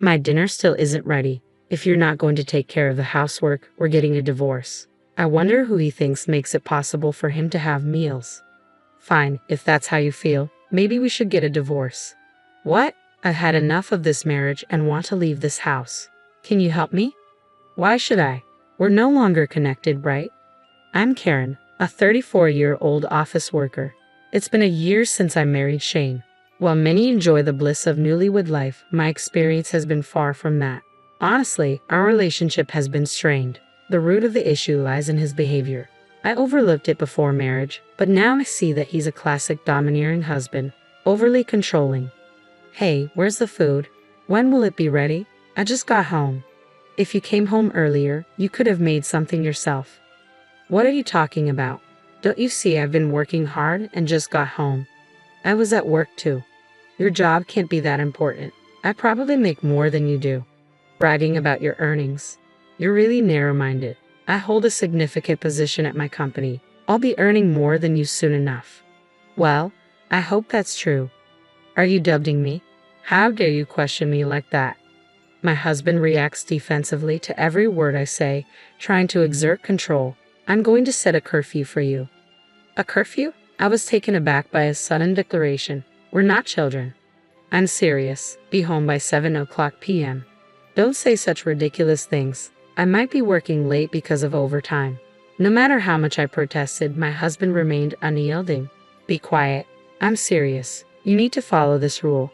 My dinner still isn't ready. If you're not going to take care of the housework, we're getting a divorce. I wonder who he thinks makes it possible for him to have meals. Fine, if that's how you feel, maybe we should get a divorce. What? I've had enough of this marriage and want to leave this house. Can you help me? Why should I? We're no longer connected, right? I'm Karen, a 34-year-old office worker. It's been a year since I married Shane. While many enjoy the bliss of newlywed life, my experience has been far from that. Honestly, our relationship has been strained. The root of the issue lies in his behavior. I overlooked it before marriage, but now I see that he's a classic domineering husband, overly controlling. Hey, where's the food? When will it be ready? I just got home. If you came home earlier, you could have made something yourself. What are you talking about? Don't you see I've been working hard and just got home? I was at work too. Your job can't be that important. I probably make more than you do. Bragging about your earnings. You're really narrow-minded. I hold a significant position at my company. I'll be earning more than you soon enough. Well, I hope that's true. Are you doubting me? How dare you question me like that? My husband reacts defensively to every word I say, trying to exert control. I'm going to set a curfew for you. A curfew? I was taken aback by his sudden declaration. We're not children. I'm serious. Be home by 7:00 p.m. Don't say such ridiculous things. I might be working late because of overtime. No matter how much I protested, my husband remained unyielding. Be quiet. I'm serious. You need to follow this rule.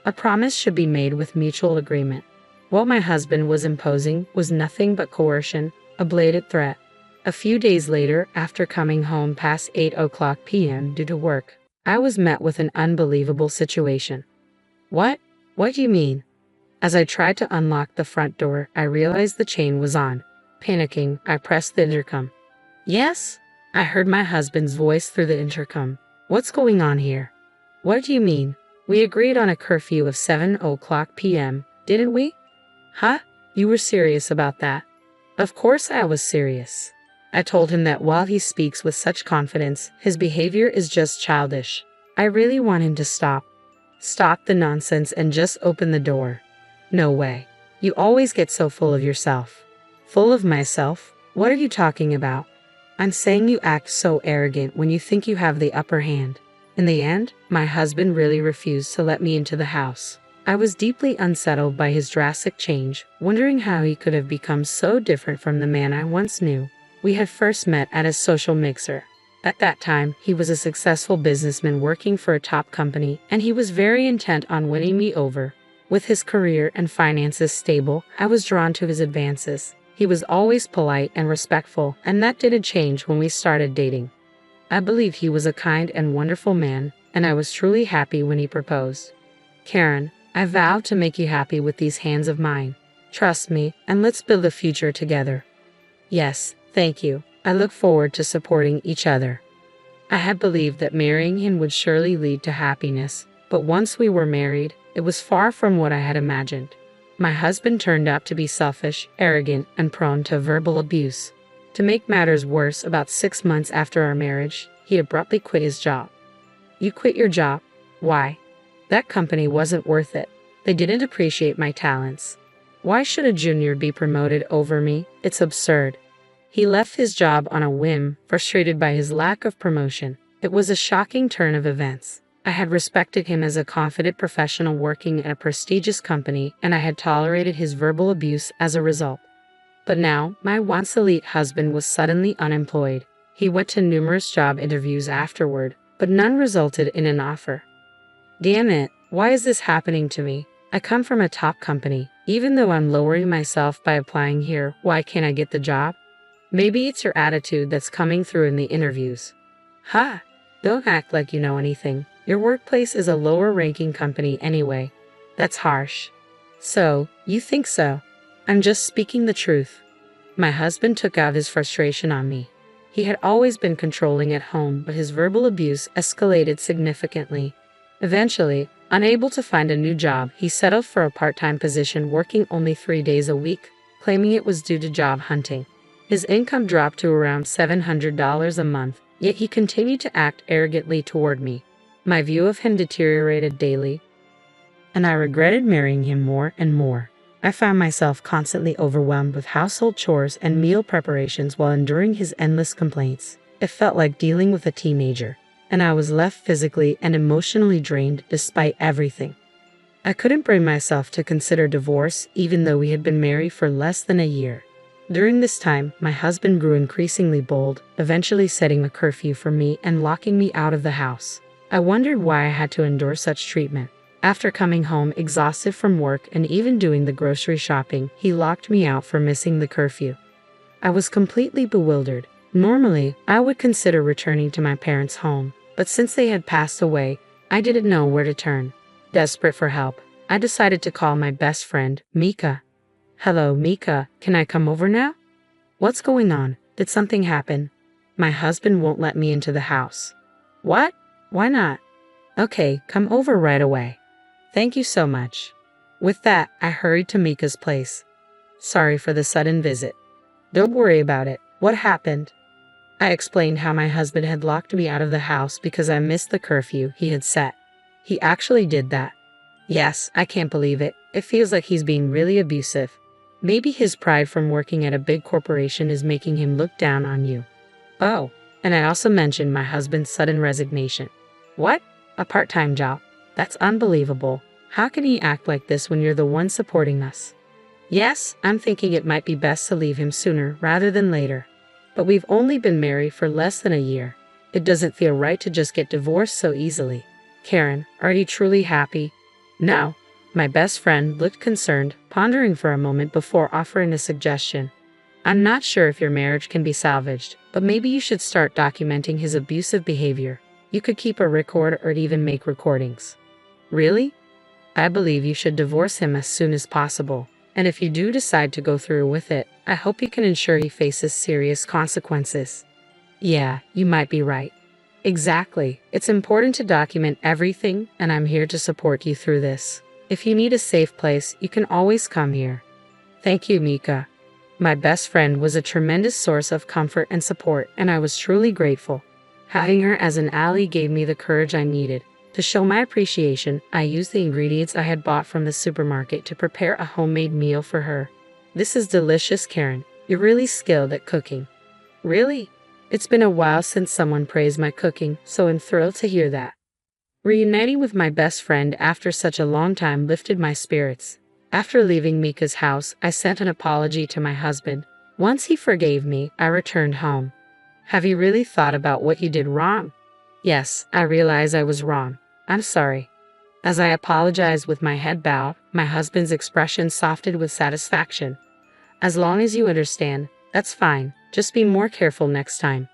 A promise should be made with mutual agreement. What my husband was imposing was nothing but coercion, a blatant threat. A few days later, after coming home past 8:00 p.m. due to work, I was met with an unbelievable situation. What? What do you mean? As I tried to unlock the front door, I realized the chain was on. Panicking, I pressed the intercom. Yes? I heard my husband's voice through the intercom. What's going on here? What do you mean? We agreed on a curfew of 7:00 p.m., didn't we? Huh? You were serious about that? Of course I was serious. I told him that while he speaks with such confidence, his behavior is just childish. I really want him to stop. Stop the nonsense and just open the door. No way. You always get so full of yourself. Full of myself? What are you talking about? I'm saying you act so arrogant when you think you have the upper hand. In the end, my husband really refused to let me into the house. I was deeply unsettled by his drastic change, wondering how he could have become so different from the man I once knew. We had first met at a social mixer. At that time, he was a successful businessman working for a top company, and he was very intent on winning me over. With his career and finances stable, I was drawn to his advances. He was always polite and respectful, and that didn't change when we started dating. I believe he was a kind and wonderful man, and I was truly happy when he proposed. Karen, I vow to make you happy with these hands of mine. Trust me, and let's build a future together. Yes, thank you. I look forward to supporting each other. I had believed that marrying him would surely lead to happiness, but once we were married, it was far from what I had imagined. My husband turned out to be selfish, arrogant, and prone to verbal abuse. To make matters worse, about 6 months after our marriage, he abruptly quit his job. You quit your job? Why? That company wasn't worth it. They didn't appreciate my talents. Why should a junior be promoted over me? It's absurd. He left his job on a whim, frustrated by his lack of promotion. It was a shocking turn of events. I had respected him as a confident professional working at a prestigious company, and I had tolerated his verbal abuse as a result. But now, my once elite husband was suddenly unemployed. He went to numerous job interviews afterward, but none resulted in an offer. Damn it, why is this happening to me? I come from a top company. Even though I'm lowering myself by applying here, why can't I get the job? Maybe it's your attitude that's coming through in the interviews. Ha! Don't act like you know anything. Your workplace is a lower-ranking company anyway. That's harsh. So, you think so? I'm just speaking the truth. My husband took out his frustration on me. He had always been controlling at home, but his verbal abuse escalated significantly. Eventually, unable to find a new job, he settled for a part-time position working only 3 days a week, claiming it was due to job hunting. His income dropped to around $700 a month, yet he continued to act arrogantly toward me. My view of him deteriorated daily. and I regretted marrying him more and more. I found myself constantly overwhelmed with household chores and meal preparations while enduring his endless complaints. It felt like dealing with a teenager, and I was left physically and emotionally drained despite everything. I couldn't bring myself to consider divorce even though we had been married for less than a year. During this time, my husband grew increasingly bold, eventually setting a curfew for me and locking me out of the house. I wondered why I had to endure such treatment. After coming home exhausted from work and even doing the grocery shopping, he locked me out for missing the curfew. I was completely bewildered. Normally, I would consider returning to my parents' home, but since they had passed away, I didn't know where to turn. Desperate for help, I decided to call my best friend, Mika. "Hello, Mika, can I come over now?" "What's going on? Did something happen?" "My husband won't let me into the house." "What? Why not?" "Okay, come over right away." "Thank you so much." With that, I hurried to Mika's place. "Sorry for the sudden visit." "Don't worry about it. What happened?" I explained how my husband had locked me out of the house because I missed the curfew he had set. "He actually did that?" "Yes, I can't believe it. It feels like he's being really abusive. Maybe his pride from working at a big corporation is making him look down on you." "Oh, and I also mentioned my husband's sudden resignation." "What? A part-time job? That's unbelievable. How can he act like this when you're the one supporting us?" "Yes, I'm thinking it might be best to leave him sooner rather than later. But we've only been married for less than a year. It doesn't feel right to just get divorced so easily." "Karen, are you truly happy?" "No." My best friend looked concerned, pondering for a moment before offering a suggestion. "I'm not sure if your marriage can be salvaged, but maybe you should start documenting his abusive behavior. You could keep a record or even make recordings." "Really?" "I believe you should divorce him as soon as possible. And if you do decide to go through with it, I hope you can ensure he faces serious consequences." "Yeah, you might be right." "Exactly. It's important to document everything, and I'm here to support you through this. If you need a safe place, you can always come here." "Thank you, Mika." My best friend was a tremendous source of comfort and support, and I was truly grateful. Having her as an ally gave me the courage I needed. To show my appreciation, I used the ingredients I had bought from the supermarket to prepare a homemade meal for her. "This is delicious, Karen. You're really skilled at cooking." "Really? It's been a while since someone praised my cooking, so I'm thrilled to hear that." Reuniting with my best friend after such a long time lifted my spirits. After leaving Mika's house, I sent an apology to my husband. Once he forgave me, I returned home. "Have you really thought about what you did wrong?" "Yes, I realize I was wrong. I'm sorry." As I apologized with my head bowed, my husband's expression softened with satisfaction. "As long as you understand, that's fine. Just be more careful next time."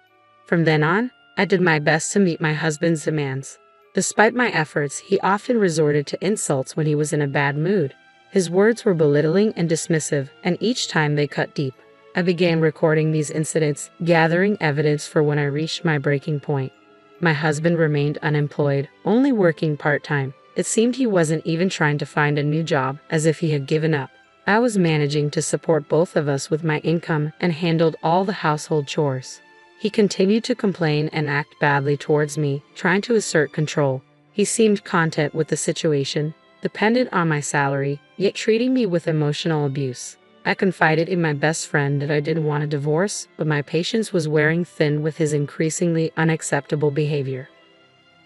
From then on, I did my best to meet my husband's demands. Despite my efforts, he often resorted to insults when he was in a bad mood. His words were belittling and dismissive, and each time they cut deep. I began recording these incidents, gathering evidence for when I reached my breaking point. My husband remained unemployed, only working part-time. It seemed he wasn't even trying to find a new job, as if he had given up. I was managing to support both of us with my income and handled all the household chores. He continued to complain and act badly towards me, trying to assert control. He seemed content with the situation, dependent on my salary, yet treating me with emotional abuse. I confided in my best friend that I didn't want a divorce, but my patience was wearing thin with his increasingly unacceptable behavior.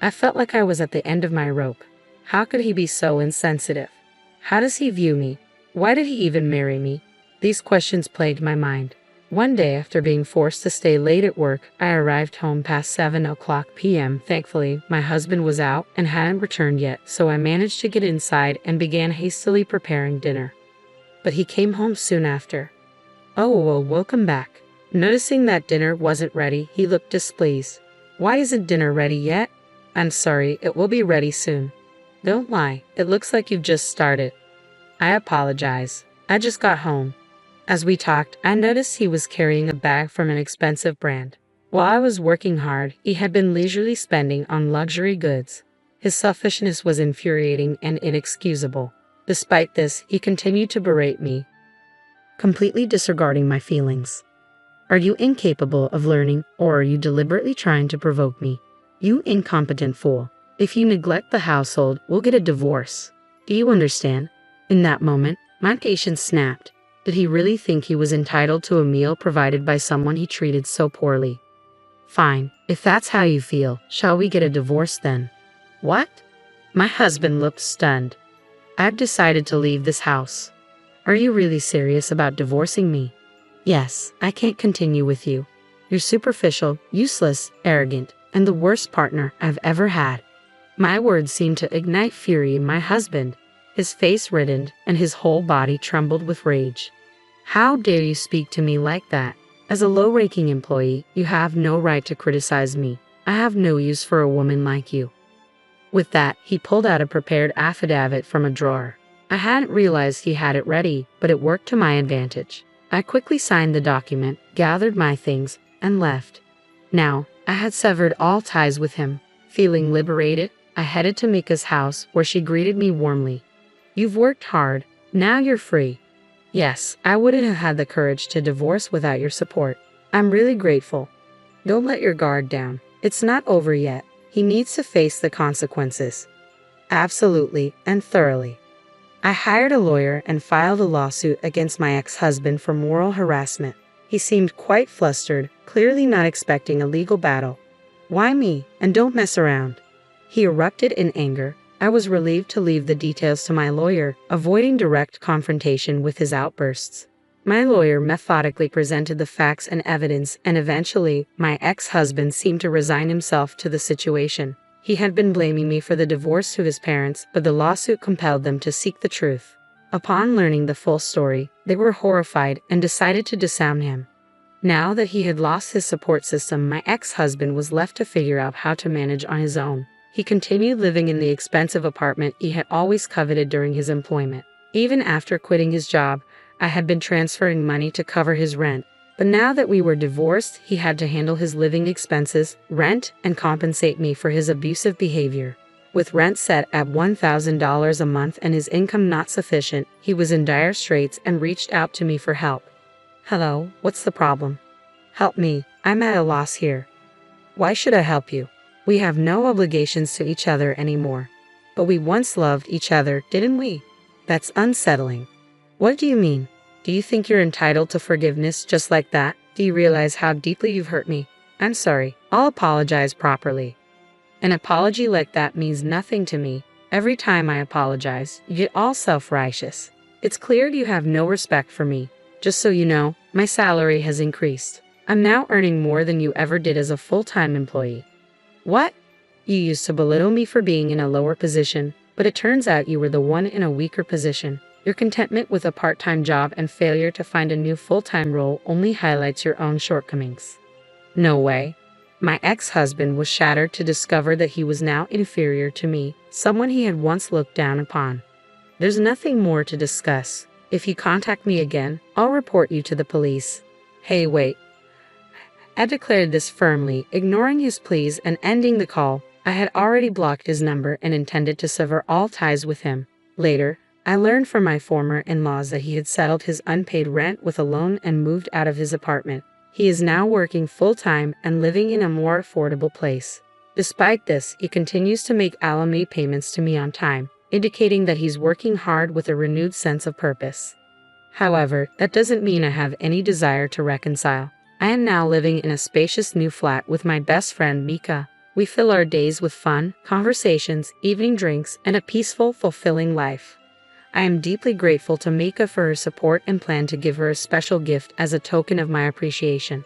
I felt like I was at the end of my rope. How could he be so insensitive? How does he view me? Why did he even marry me? These questions plagued my mind. One day, after being forced to stay late at work, I arrived home past 7 p.m. Thankfully, my husband was out and hadn't returned yet, so I managed to get inside and began hastily preparing dinner. But he came home soon after. "Oh, well, welcome back." Noticing that dinner wasn't ready, he looked displeased. "Why isn't dinner ready yet?" "I'm sorry, it will be ready soon." "Don't lie, it looks like you've just started." I apologize. I just got home. As we talked, I noticed he was carrying a bag from an expensive brand. While I was working hard, he had been leisurely spending on luxury goods. His selfishness was infuriating and inexcusable. Despite this, he continued to berate me, completely disregarding my feelings. "Are you incapable of learning, or are you deliberately trying to provoke me? You incompetent fool. If you neglect the household, we'll get a divorce. Do you understand? In that moment, my patience snapped. Did he really think he was entitled to a meal provided by someone he treated so poorly? Fine, if that's how you feel, shall we get a divorce then? What? My husband looked stunned. I've decided to leave this house. Are you really serious about divorcing me? Yes, I can't continue with you. You're superficial, useless, arrogant, and the worst partner I've ever had. My words seemed to ignite fury in my husband. His face reddened and his whole body trembled with rage. How dare you speak to me like that? As a low-ranking employee, you have no right to criticize me. I have no use for a woman like you. With that, he pulled out a prepared affidavit from a drawer. I hadn't realized he had it ready, but it worked to my advantage. I quickly signed the document, gathered my things, and left. Now, I had severed all ties with him. Feeling liberated, I headed to Mika's house, where she greeted me warmly. You've worked hard. Now you're free. Yes, I wouldn't have had the courage to divorce without your support. I'm really grateful. Don't let your guard down. It's not over yet. He needs to face the consequences. Absolutely and thoroughly. I hired a lawyer and filed a lawsuit against my ex-husband for moral harassment. He seemed quite flustered, clearly not expecting a legal battle. Why me? And don't mess around. He erupted in anger. I was relieved to leave the details to my lawyer, avoiding direct confrontation with his outbursts. My lawyer methodically presented the facts and evidence, and eventually, my ex-husband seemed to resign himself to the situation. He had been blaming me for the divorce to his parents, but the lawsuit compelled them to seek the truth. Upon learning the full story, they were horrified and decided to disown him. Now that he had lost his support system, my ex-husband was left to figure out how to manage on his own. He continued living in the expensive apartment he had always coveted during his employment. Even after quitting his job, I had been transferring money to cover his rent. But now that we were divorced, he had to handle his living expenses, rent, and compensate me for his abusive behavior. With rent set at $1,000 a month and his income not sufficient, he was in dire straits and reached out to me for help. Hello, what's the problem? Help me, I'm at a loss here. Why should I help you? We have no obligations to each other anymore. But we once loved each other, didn't we? That's unsettling. What do you mean? Do you think you're entitled to forgiveness just like that? Do you realize how deeply you've hurt me? I'm sorry. I'll apologize properly. An apology like that means nothing to me. Every time I apologize, you get all self-righteous. It's clear you have no respect for me. Just so you know, my salary has increased. I'm now earning more than you ever did as a full-time employee. What? You used to belittle me for being in a lower position, but it turns out you were the one in a weaker position. Your contentment with a part-time job and failure to find a new full-time role only highlights your own shortcomings. No way. My ex-husband was shattered to discover that he was now inferior to me, someone he had once looked down upon. There's nothing more to discuss. If you contact me again, I'll report you to the police. Hey, wait. I declared this firmly, ignoring his pleas and ending the call. I had already blocked his number and intended to sever all ties with him. Later, I learned from my former in-laws that he had settled his unpaid rent with a loan and moved out of his apartment. He is now working full-time and living in a more affordable place. Despite this, he continues to make alimony payments to me on time, indicating that he's working hard with a renewed sense of purpose. However, that doesn't mean I have any desire to reconcile. I am now living in a spacious new flat with my best friend Mika. We fill our days with fun, conversations, evening drinks, and a peaceful, fulfilling life. I am deeply grateful to Mika for her support and plan to give her a special gift as a token of my appreciation.